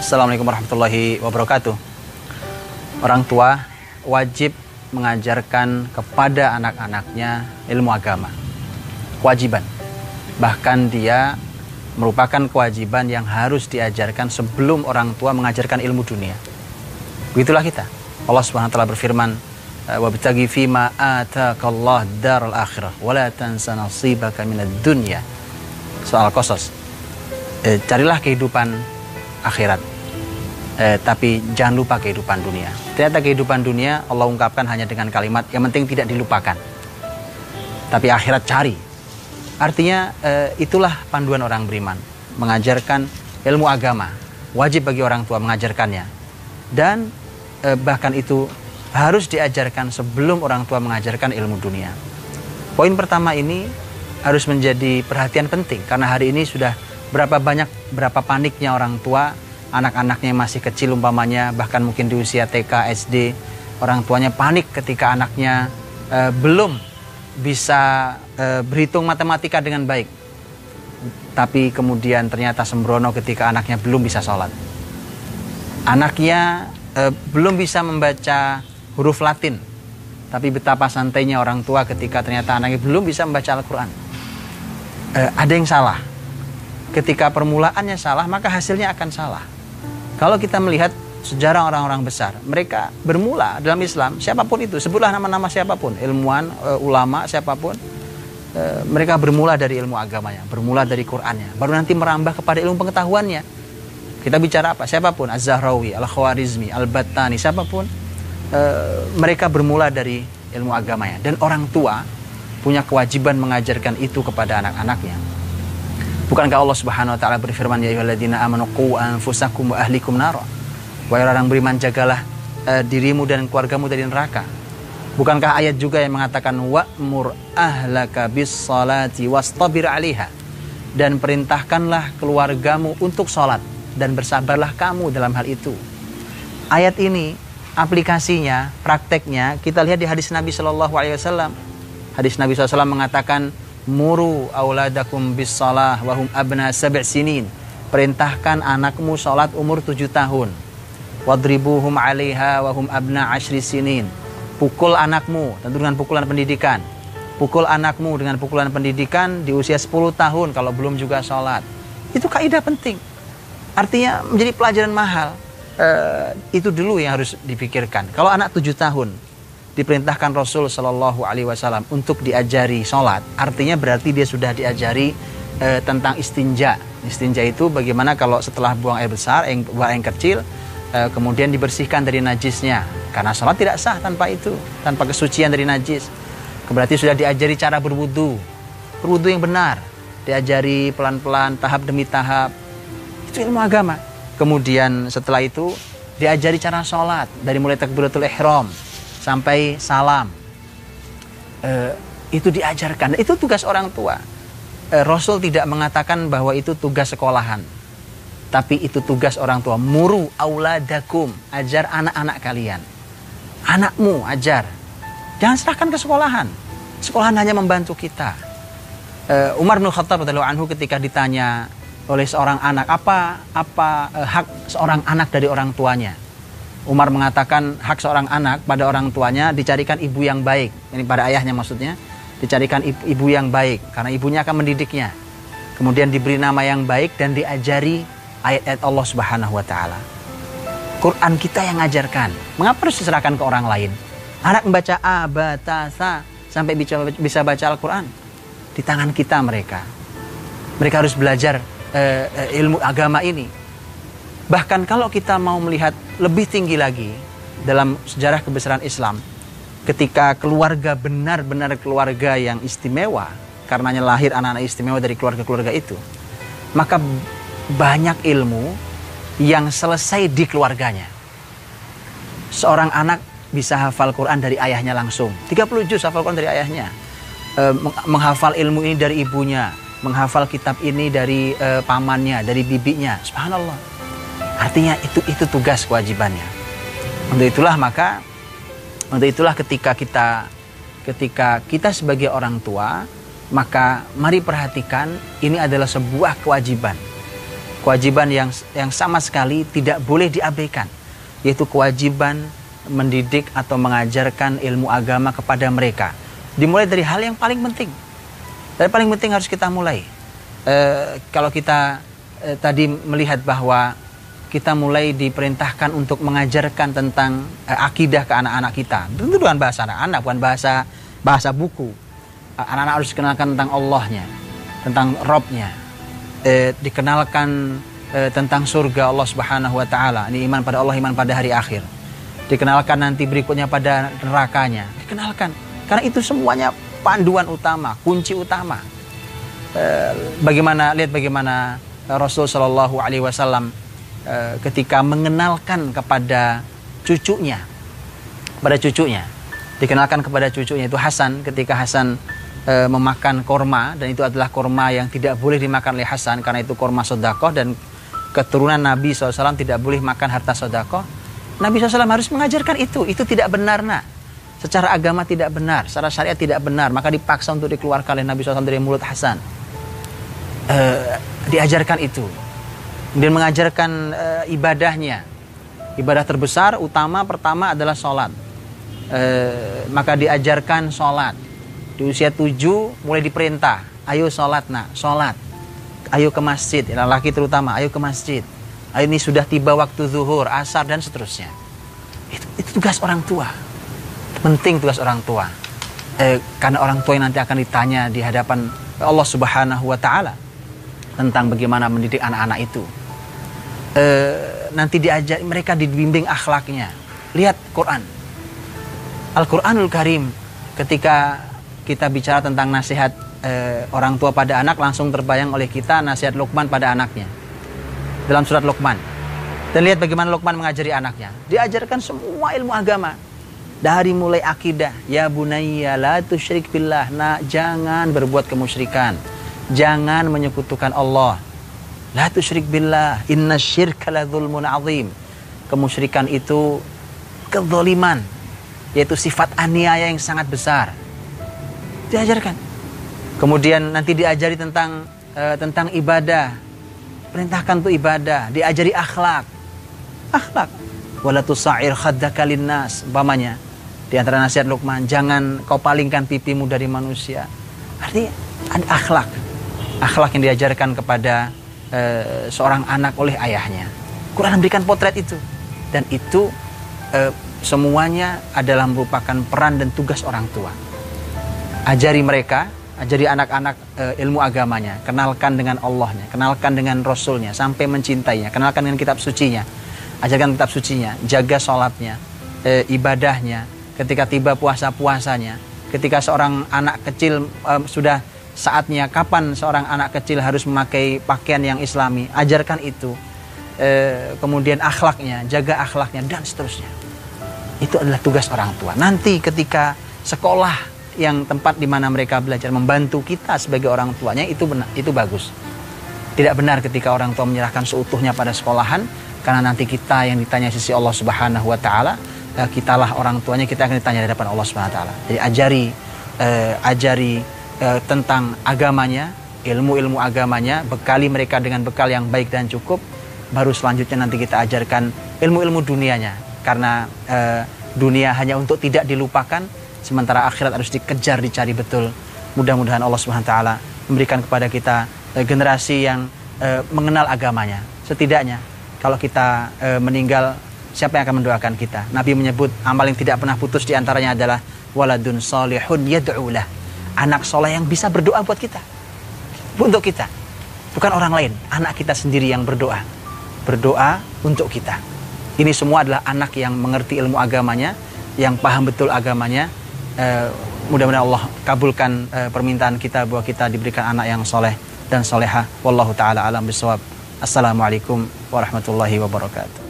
Assalamualaikum warahmatullahi wabarakatuh. Orang tua wajib mengajarkan kepada anak-anaknya ilmu agama. Kewajiban. Bahkan dia merupakan kewajiban yang harus diajarkan sebelum orang tua mengajarkan ilmu dunia. Begitulah kita. Allah Subhanahu wa taala berfirman, "Wabtaghi fima ataakallah daral akhirah wa la tansa nasibaka minad dunya." Soal Qasas. Carilah kehidupan akhirat, tapi jangan lupa kehidupan dunia. Ternyata kehidupan dunia Allah ungkapkan hanya dengan kalimat yang penting tidak dilupakan, tapi akhirat cari. Artinya itulah panduan orang beriman, mengajarkan ilmu agama. Wajib bagi orang tua mengajarkannya, dan bahkan itu harus diajarkan sebelum orang tua mengajarkan ilmu dunia. Poin pertama ini harus menjadi perhatian penting, karena hari ini sudah berapa paniknya orang tua, anak-anaknya yang masih kecil umpamanya, bahkan mungkin di usia TK, SD, orang tuanya panik ketika anaknya belum bisa berhitung matematika dengan baik. Tapi kemudian ternyata sembrono ketika anaknya belum bisa sholat. Anaknya belum bisa membaca huruf Latin, tapi betapa santainya orang tua ketika ternyata anaknya belum bisa membaca Al-Quran. Ada yang salah. Ketika permulaannya salah, maka hasilnya akan salah. Kalau kita melihat sejarah orang-orang besar, mereka bermula dalam Islam, siapapun itu, sebutlah nama-nama siapapun, ilmuwan, ulama, siapapun, mereka bermula dari ilmu agamanya, bermula dari Qur'annya, baru nanti merambah kepada ilmu pengetahuannya. Kita bicara apa? Siapapun, Az-Zahrawi, Al-Khwarizmi, Al-Battani, siapapun, mereka bermula dari ilmu agamanya. Dan orang tua punya kewajiban mengajarkan itu kepada anak-anaknya. Bukankah Allah Subhanahu wa taala berfirman, ya ayyuhalladzina amanu qu anfusakum wa ahlikum nara. Wahai orang beriman, jagalah dirimu dan keluargamu dari neraka. Bukankah ayat juga yang mengatakan wa'mur ahlaka bis salati wastabir 'alaiha, dan perintahkanlah keluargamu untuk salat dan bersabarlah kamu dalam hal itu. Ayat ini aplikasinya, prakteknya kita lihat di hadis Nabi sallallahu alaihi wasallam. Hadis Nabi sallallahu alaihi wasallam mengatakan, muru auladakum bis salah wahum abna 7 sinin. Perintahkan anakmu salat umur 7 tahun. Wadribuhum 'alaiha wahum abna 10 sinin. Pukul anakmu, tentu dengan pukulan pendidikan. Pukul anakmu dengan pukulan pendidikan di usia 10 tahun kalau belum juga salat. Itu kaidah penting. Artinya menjadi pelajaran mahal. Itu dulu yang harus dipikirkan. Kalau anak 7 tahun diperintahkan Rasul Shallallahu Alaihi Wasallam untuk diajari sholat, artinya berarti dia sudah diajari tentang istinja. Istinja itu bagaimana kalau setelah buang air besar, buang air kecil, kemudian dibersihkan dari najisnya. Karena sholat tidak sah tanpa itu, tanpa kesucian dari najis. Berarti sudah diajari cara berwudu yang benar, diajari pelan-pelan, tahap demi tahap. Itu ilmu agama. Kemudian setelah itu diajari cara sholat dari mulai takbiratul ihram sampai salam. Itu diajarkan. Itu tugas orang tua. Rasul tidak mengatakan bahwa itu tugas sekolahan, tapi itu tugas orang tua. Muru auladakum, ajar anak-anak kalian. Anakmu ajar. Jangan serahkan ke sekolahan. Sekolahan hanya membantu kita. Umar bin Khattab radhiyallahu anhu ketika ditanya oleh seorang anak, apa hak seorang anak dari orang tuanya? Umar mengatakan hak seorang anak pada orang tuanya dicarikan ibu yang baik. Ini pada ayahnya maksudnya. Dicarikan ibu yang baik, karena ibunya akan mendidiknya. Kemudian diberi nama yang baik dan diajari ayat-ayat Allah Subhanahu wa taala. Quran kita yang ngajarkan. Mengapa harus diserahkan ke orang lain? Anak membaca a, ba, ta, sa sampai bisa baca Al-Quran. Di tangan kita mereka. Mereka harus belajar ilmu agama ini. Bahkan kalau kita mau melihat lebih tinggi lagi dalam sejarah kebesaran Islam, ketika keluarga benar-benar keluarga yang istimewa, karenanya lahir anak-anak istimewa dari keluarga-keluarga itu, maka banyak ilmu yang selesai di keluarganya. Seorang anak bisa hafal Quran dari ayahnya langsung, 30 juz hafal Quran dari ayahnya, menghafal ilmu ini dari ibunya, menghafal kitab ini dari pamannya, dari bibinya. Subhanallah. Artinya itu tugas kewajibannya. Untuk itulah ketika kita sebagai orang tua, maka mari perhatikan ini adalah sebuah kewajiban. Kewajiban yang sama sekali tidak boleh diabaikan, yaitu kewajiban mendidik atau mengajarkan ilmu agama kepada mereka. Dimulai dari hal yang paling penting. Dari paling penting harus kita mulai. Kalau kita tadi melihat bahwa kita mulai diperintahkan untuk mengajarkan tentang akidah ke anak-anak kita. Tentu bukan bahasa anak-anak, bukan bahasa buku. Anak-anak harus dikenalkan tentang Allahnya, tentang Robnya, dikenalkan tentang surga Allah Subhanahu Wa Taala. Ini iman pada Allah, iman pada hari akhir. Dikenalkan nanti berikutnya pada nerakanya. Dikenalkan, karena itu semuanya panduan utama, kunci utama. Lihat bagaimana Rasul Shallallahu Alaihi Wasallam ketika mengenalkan kepada cucunya, dikenalkan kepada cucunya itu Hasan, ketika Hasan memakan korma, dan itu adalah korma yang tidak boleh dimakan oleh Hasan karena itu korma sedekah, dan keturunan Nabi SAW tidak boleh makan harta sedekah. Nabi SAW harus mengajarkan itu tidak benar, nak. Secara agama tidak benar, secara syariat tidak benar, maka dipaksa untuk dikeluarkan oleh Nabi SAW dari mulut Hasan. Diajarkan itu, dan mengajarkan ibadahnya. Ibadah terbesar, utama, pertama adalah sholat. Maka diajarkan sholat. Di usia 7 mulai diperintah, ayo sholat nak, sholat. Ayo ke masjid, laki terutama, ayo ke masjid. Ayo, ini sudah tiba waktu zuhur, asar, dan seterusnya. Itu tugas orang tua. Penting tugas orang tua. Karena orang tua yang nanti akan ditanya di hadapan Allah Subhanahu Wa Taala tentang bagaimana mendidik anak-anak itu. Nanti diajar mereka, dibimbing akhlaknya. Lihat Quran, Al-Quranul Karim. Ketika kita bicara tentang nasihat orang tua pada anak, langsung terbayang oleh kita nasihat Luqman pada anaknya dalam surat Luqman. Dan lihat bagaimana Luqman mengajari anaknya. Diajarkan semua ilmu agama, dari mulai akidah. Ya bunayya la tusyrik billah, nak, jangan berbuat kemusyrikan, jangan menyekutukan Allah. La tusyrik billah, inna syirka la dzulmun azim. Kemusyrikan itu kezaliman, yaitu sifat aniaya yang sangat besar. Diajarkan. Kemudian nanti diajari tentang ibadah. Perintahkan tuh ibadah, diajari akhlak. Wala tusa'ir khaddaka linnas, umpamanya. Di antara nasihat Luqman, jangan kau palingkan pipimu dari manusia. Artinya ada akhlak. Akhlak yang diajarkan kepada seorang anak oleh ayahnya. Quran memberikan potret itu. Dan itu semuanya adalah merupakan peran dan tugas orang tua. Ajari mereka, ajari anak-anak ilmu agamanya, kenalkan dengan Allahnya, kenalkan dengan Rasulnya, sampai mencintainya, kenalkan dengan kitab sucinya, ajarkan kitab sucinya, jaga sholatnya, ibadahnya, ketika tiba puasa-puasanya, ketika seorang anak kecil sudah saatnya, kapan seorang anak kecil harus memakai pakaian yang islami, ajarkan itu, kemudian akhlaknya, jaga akhlaknya, dan seterusnya. Itu adalah tugas orang tua. Nanti ketika sekolah yang tempat di mana mereka belajar membantu kita sebagai orang tuanya, itu benar, itu bagus. Tidak benar ketika orang tua menyerahkan seutuhnya pada sekolahan, karena nanti kita yang ditanya sisi Allah Subhanahu Wa Taala, kitalah orang tuanya, kita akan ditanya di hadapan Allah Subhanahu Wa Taala. Jadi ajari tentang agamanya, ilmu-ilmu agamanya, bekali mereka dengan bekal yang baik dan cukup. Baru selanjutnya nanti kita ajarkan ilmu-ilmu dunianya, karena dunia hanya untuk tidak dilupakan, sementara akhirat harus dikejar, dicari betul. Mudah-mudahan Allah Subhanahu Wa Taala memberikan kepada kita generasi yang mengenal agamanya. Setidaknya kalau kita meninggal, siapa yang akan mendoakan kita? Nabi menyebut amal yang tidak pernah putus diantaranya adalah waladun salihun yad'ulah, anak soleh yang bisa berdoa buat kita, untuk kita, bukan orang lain, anak kita sendiri yang berdoa untuk kita. Ini semua adalah anak yang mengerti ilmu agamanya, yang paham betul agamanya. Mudah-mudahan Allah kabulkan permintaan kita bahwa kita diberikan anak yang soleh dan solehah. Wallahu ta'ala alam bisawab. Assalamualaikum warahmatullahi wabarakatuh.